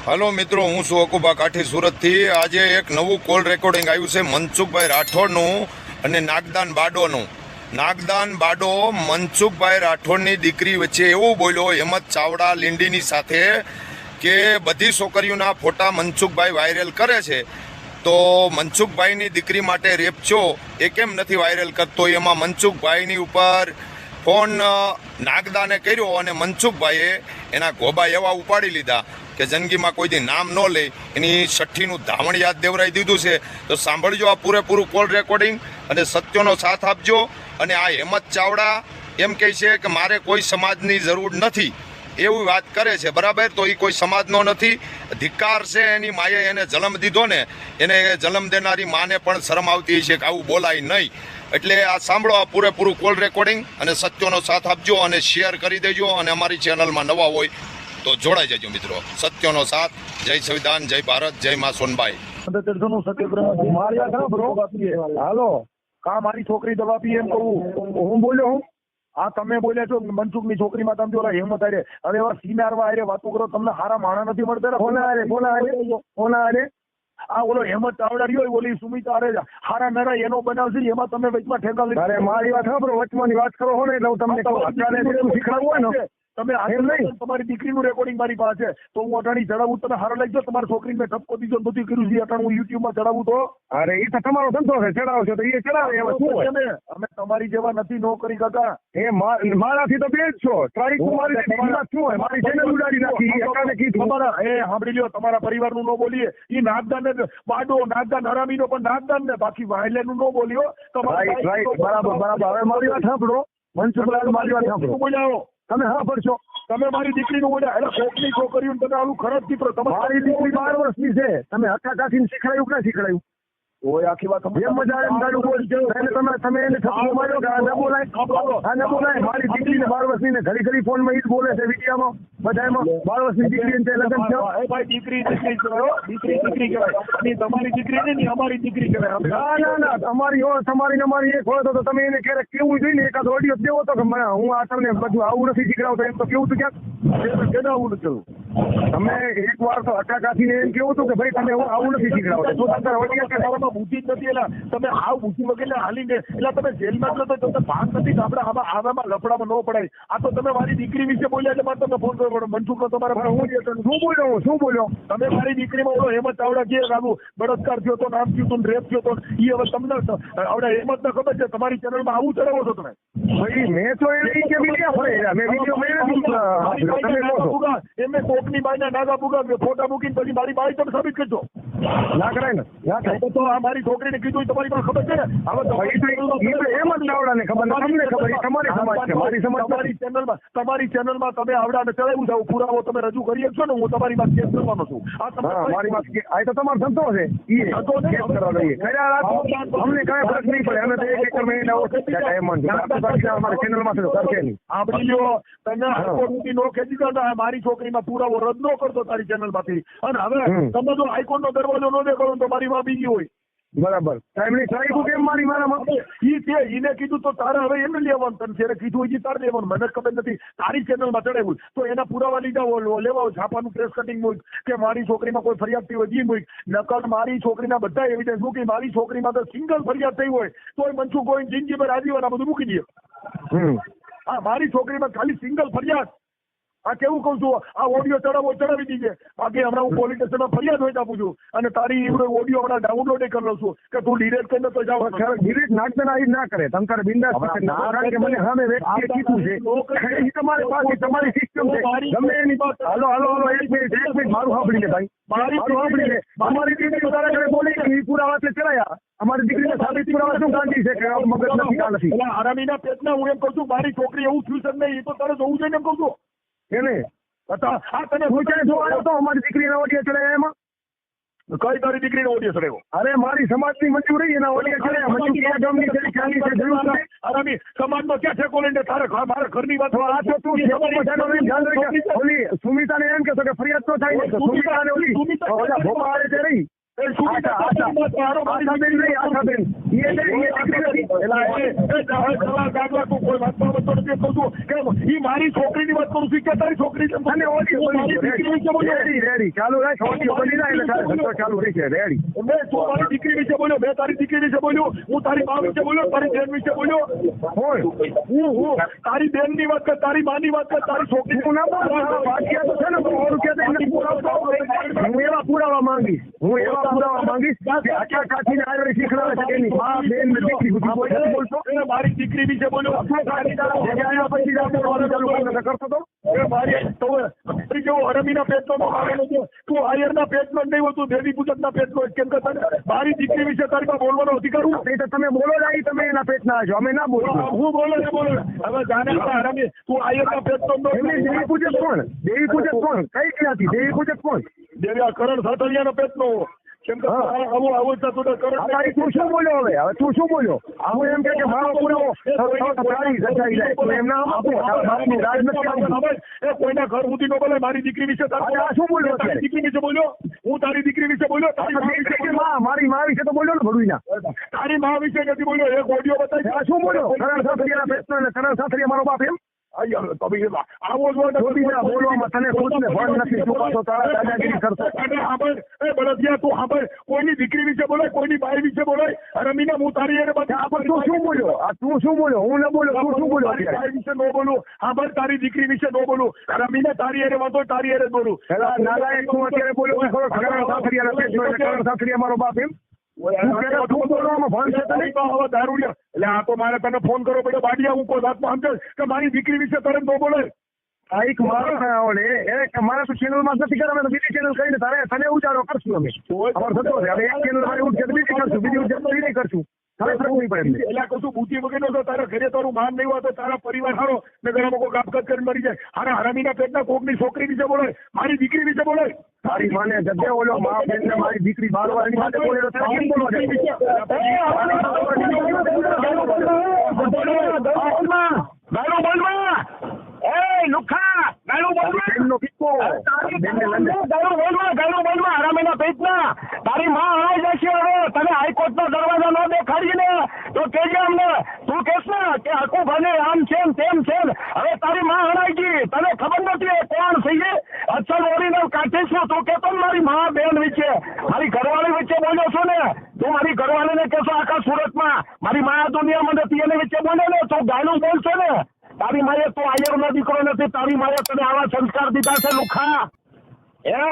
Hello મિત્રો, હું છું અકુબા કાઠી સુરતથી. આજે એક નવું કોલ રેકોર્ડિંગ આવ્યું છે મનસુખભાઈ રાઠોડનું અને નાગદાન બાડોનું. નાગદાન બાડો મનસુખભાઈ રાઠોડની દીકરી વચ્ચે એવું બોલ્યો હેમંત ચાવડા લીંડીની સાથે કે બધી છોકરીઓના ફોટા મનસુખભાઈ વાયરલ કરે છે, તો મનસુખભાઈની દીકરી માટે રેપ છો એ કેમ નથી વાયરલ કરતો. એમાં મનસુખભાઈની ઉપર ફોન નાગદાને કર્યો અને મનસુખભાઈએ એના ગોબા એવા ઉપાડી લીધા કે જિંદગીમાં કોઈ દી નામ ન લે, એની છઠ્ઠીનું ધાવણ યાદ દેવરાઈ દીધું છે. તો સાંભળજો આ પૂરેપૂરું કોલ રેકોર્ડિંગ અને સત્યનો સાથ આપજો. અને આ હેમંત ચાવડા એમ કહે છે કે મારે કોઈ સમાજની જરૂર નથી, એવી વાત કરે છે. બરાબર, તો એ કોઈ સમાજનો નથી, ધિક્કાર છે. એની માએ એને જન્મ દીધો ને, એને જન્મ દેનારી માને પણ શરમ આવતી છે કે આવું બોલાય નહીં. એટલે આ સાંભળો આ પૂરેપૂરું કોલ રેકોર્ડિંગ અને સત્યનો સાથ આપજો અને શેર કરી દેજો. અને અમારી ચેનલમાં નવા હોય તો જોડાઈ જજો મિત્રો. સત્યનો સાથ. જય સંવિધાન, જય ભારત, જય માં સોનબાઈ. હાલો, કા મારી છોકરી દવા પી એમ કહું હું બોલ્યો હું? આ તમે બોલ્યા છો મનસુખની છોકરીમાં તમે ઓલા હેમંત આરે હવે એવા સિનારવા આરે વાતો કરો, તમને હારા માણા નથી મળતા. કોના આરે આ ઓલો હેમંત ચાવડા રહ્યો, ઓલી સુમિતા આરે હારા નરા એનો બનાવશે, એમાં તમે વચમાં ઠેકા લીધા. અરે મારી વાત સાંભળો, વચમાંની વાત કરો ને એટલે તમને શીખડાવું હોય ને તમે હાજર નહીં. તમારી દીકરીનું રેકોર્ડિંગ મારી પાસે તો હું અટાણી ચડાવું, તમે હારા લાગજો. તમારી છોકરીને ઠપકો દીધો, બધું કર્યું છે, અટાણ હું યુટ્યુબમાં ચડાવું તો અરે એ તો તમારો ધંધો છે, ચડાવશો તો એ ચડાવે. અમે તમારી જેવા નથી, નો કરી કાકા. એ મારાથી તો બે જ છો. તારીખ મારી શું હોય, મારી ચેનલ ઉડાડી નાખી. એકાને કીધું તમારા એ સાંભળી લ્યો, તમારા પરિવારનું ન બોલીએ. એ નાગદાન ને બાડો, નાગદાન હરામીનો પણ નાગદાન ને બાકી વાયલેનું ન બોલ્યો. બરાબર. હવે મારી વાત સાંભળો મનસુખલાલ, મારી વાત સાંભળો. બોલ્યા તમે હા પડશો, તમે મારી દીકરીનું બોલ્યા એટલે કોકની છોકરીઓ તમે આવું ખરાબ દીકરો. તમારી દીકરી 12 વર્ષની છે, તમે હક્કા કાઢીને શીખડાયું કે ના શીખડાયું? ઓય આખી વાત એમ મજા એમ ગાડું બોલ તમે એને ઠપકો માર્યો કે આ ન બોલાય. મારી દીકરીને 12 વર્ષની ને ઘડી ફોનમાં ઈ જ બોલે છે વિડીયામાં બધામાં. 12 વર્ષની દીકરી લગ્ન થયો. ભાઈ દીકરી કહેવાય, તમારી દીકરી નહીં, અમારી દીકરી કહેવાય. ના તમારી એક હોય તો તમે એને ક્યારેક કેવું જોઈએ ને, એકાદ ઓડિયો દેવો તો કે હું આ તમને બધું આવું નથી શીખડાવતો, એમ તો કેવું તું ક્યાંક કેના આવું નથી. તમે એક વાર તો હક્કા કાઢીને એમ કેવું હતું કે ભાઈ તમે આવું નથી શીખડાવતો. બુદ્ધિ જ નથી, એટલે તમે આવ બુદ્ધિ વગેરે હાલીને એટલે તમે જેલમાં જ તો તમને ભાન નથી કે આપણે આવામાં લફડામાં ન પડાય. આ તો તમે મારી દીકરી વિશે બોલ્યા એટલે મારે તમને ફોન કરવો પડે. મનસુખ તમારા શું બોલ્યો તમે મારી દીકરીમાં ઓલો હેમંત ચાવડા જે લાગુ બળાત્કાર થયો તો, નામ થયું હતું, રેપ થયો તો, એ હવે તમને આવડે હેમંત ને ખબર છે તમારી ચેનલમાં આવું ચડાવો છો તમે? ભાઈ મેં તો એમને કોકની બાઈના નાગા પુગા ફોટા મૂકીને પછી મારી બાઈ તમે સાબિત કરજો. ના કરાય ને, તો આ મારી છોકરીને કીધું તમારી પણ ખબર છે ને. તમારી ચેનલમાં તમે આવડાને ચડાવ્યું છે, પુરાવો તમે રજૂ કરી શકશો ને? હું તમારી વાત કેસ કરવાનો છું. મારી વાત આ તો તમારો ધંધો છે, અમને કઈ ફરક નહીં પડે. અમે તો 1 એકર સાંભળી લો, તમે હાઈકોર્ટ નો ખેંચી દો, મારી છોકરીમાં પુરાવો રદ ન કરતો તારી ચેનલ માંથી. અને હવે તમે જો હાઈકોર્ટ નો દરવાજો ન દેખાડો તો મારી માં બીજી હોય. બરાબર, એને કીધું તો તારે હવે એને લેવાનું, તને જયારે કીધું હોય તારે લેવાનું. મને ખબર નથી તારી ચેનલમાં ચડાવ્યું તો એના પુરાવા લીધા લેવા, છાપાનું પ્રેસ કટિંગ મૂક કે મારી છોકરીમાં કોઈ ફરિયાદ થઈ હોય મૂક. નકલ મારી છોકરીના બધા એવિડન્સ મૂકી. મારી છોકરીમાં તો સિંગલ ફરિયાદ થઈ હોય તો મનસુખ ગોવિંદ જિંદગી પર આજીવન આ બધું મૂકી દે. હા, મારી છોકરીમાં ખાલી સિંગલ ફરિયાદ. આ કેવું કઉ છું, આ ઓડિયો ચડાવી દીજે. બાકી હમણાં હું પોલીસ સ્ટેશનમાં ફરિયાદ હોય આપું છું અને તારી ઓડિયો હમણાં ડાઉનલોડ કરી લઉં છું કે તું ડિલેટ કરીને તો જાવ. ડિલેટ ના કરે, તમે તારે બિંદાસ કારણ કે મને સામે વ્યક્તિએ કીધું છે તમારી પાસે તમારી સિસ્ટમ છે ગમે એની વાત. હાલો એક મિનિટ મારું સાંભળી લે ભાઈ, મારું સાંભળી લે. અમારી દીકરી તારા ઘરે બોલી એ પુરા વાતે ચડાયા. અમારી દીકરીને સાબિત પુરાવા શું ગાંધી છે કે મગજ નથી. આરામીના પેટના હું એમ કઉ છું મારી છોકરી એવું થયું છે નહીં, એ તો તારે જોવું જોઈએ એમ કઉ છું. અમારી દીકરીના ઓડિયો ચડાયા એમાં કઈ તારી દીકરીનો ઓડિયો ચડાવ્યો? અરે મારી સમાજની મંજૂરી એના ઓડિયો ચડાયા. સમાજમાં ક્યાં ઠેકો લઈને તારે મારા ઘરની વાત સુમિતાને એમ કહેશો કે ફરિયાદ તો થાય ને સુમિતાને ઓલી ભોપા આવે છે રહી આશાબેન નહીં, આશાબેન. એ દીકરી નથી. એલા ઈ મારી છોકરીની વાત કરું છું કે તારી છોકરી છે? અને ઓડિયો બોલી રેડી રેડી ચાલુ રાખ. ઓડિયો બોલી ના એટલે તારે ધંધો ચાલુ રહેશે. રેડી. મેં તું મારી દીકરી વિશે બોલ્યો, મેં તારી દીકરી વિશે બોલ્યો, હું તારી મા વિશે બોલ્યો, તારી બેન વિશે બોલ્યો. હું તારી બેન ની વાત કર, તારી મા ની વાત કર, તારી છોકરી હું ના બોલું. વાક્ય તો છે ને, પણ ઓલું કહેતા એને પુરાવો. હું એવા પુરાવા માંગીશ કે આખા કાઠીને આગળ શીખડાવે છે એની મા બેન ને દીકરી બધી બોલશો. મારી દીકરી વિશે બોલ્યો. પછી કરતો તો જેવો હરમીના પેટનો આવેલો છે, તું આયરના પેટનો જ નહીં હોય, તું દેવી પૂજકના પેટનો જ. કેમ કે તને મારી દીકરી વિશે તારી પાસે બોલવાનો અધિકાર હું? એ તો તમે બોલો જ તમે એના પેટના છો, અમે ના બોલો. હું બોલો ને બોલો. હવે જાણે હરમી તું આયરના પેટનો જ એમની દેવી પૂજક કોણ? દેવી પૂજક કોણ? કઈ ક્યાંથી દેવી પૂજક કોણ? દેવી આ કરણ સાતરિયાનો પેટનો. કેમ કે આવું તું તો કરણ. તું શું બોલ્યો? હવે તું શું બોલ્યો? હું એમ કે મારો પુરાવો તારી સચાઈ જાય તો એમ ના આપો. બાપનું રાજ નથી આવતું. એ કોઈના ઘર સુધી નો બોલે. મારી દીકરી વિશે આ શું બોલ્યો? તારી દીકરી વિશે બોલ્યો. હું તારી દીકરી વિશે બોલ્યો. તારી મા વિશે બોલ્યો. મારી મા વિશે તો બોલ્યો ને ભડુઈના. તારી મા વિશે નથી બોલ્યો. એક ઓડિયો બતાવી. આ શું બોલ્યો? કરણ સાસરિયાના પેટનો અને કરણ સાસરિયા મારો બાપ એમ? આવો જ બોલવામાં તને ખુદને ભણ નથી. તું પાછો તારા દાદાગીરી કરતો. બળદિયા તું સાંભળ. કોઈની દીકરી વિશે બોલાય, કોઈની બાઈ વિશે બોલાય. રમીના હું તારી એને તું શું બોલ્યો? તું શું બોલ્યો? હું ન બોલ્યો. તું શું બોલ્યો? બાઈ વિશે ન બોલું. સાંભળ, તારી દીકરી વિશે ન બોલું. રમીને તારી એને વાંધો, તારી એને બોલું. નાલાયક તું અત્યારે બોલ્યો કરણ સાસરિયાના પેટનો એટલે કરણ સાસરિયા મારો બાપ એમ? તું બોલવામાં ભણ છે તને? હવે દારૂડિયા. એટલે આ તો મારે તને ફોન કરવો પડ્યો. બાડિયા હું કોઈ વાતમાં સમજે કે મારી દીકરી વિશે તરત ન બોલે. આ એક માણસ મારે તો ચેનલમાં નથી કરે. અમે તો બીજી ચેનલ કરીને તને ઉજાડો કરશું. અમે અમારો થતો હવે એક ચેનલ મારી ઉઠશે તો બીજી કરશું, બીજી ઉઠશે તો નહીં કરશું. તારે ફરકવી પડે. એટલે કશું બુદ્ધિ વગરનો તો તારા ઘરે તારું માન નહીં હોય તો તારા પરિવાર હારો ને ઘરમાં કોઈ કાપકાજ કરીને મરી જાય. હારા હરામીના પેટના કોકની છોકરી વિશે બોલાય, મારી દીકરી વિશે બોલાય. તારી માને જગ્યા ઓલો મા બેન ને મારી દીકરી બાળવાની માટે બોલેલો તારે કેમ બોલવા દે? તારી માં હણાઈ જશે. હવે તને હાઈકોર્ટ નો દરવાજો ન દેખાડીએ ને તો કેજે અમને. તું કેસ ને કે આખું ભલે આમ છે ને તેમ છે ને. હવે તારી માં હણાઈ ગઈ, તને ખબર નથી એ કોણ છે? અસલ ઓરિજિનલ કાઢીશું. તું કેતો ને મારી માં બેન વિશે, મારી ઘરવાળી વિશે બોલ્યો છો ને. તું મારી ઘરવાળીને કહેશો આખા સુરતમાં મારી માં દુનિયામાં નથી એને વિશે બોલે ને. તું ગાયનું બોલશો ને. તારી માએ તું આયરનો દીકરો નથી. તારી માએ તને આવા સંસ્કાર દીધા છે લુખા. હે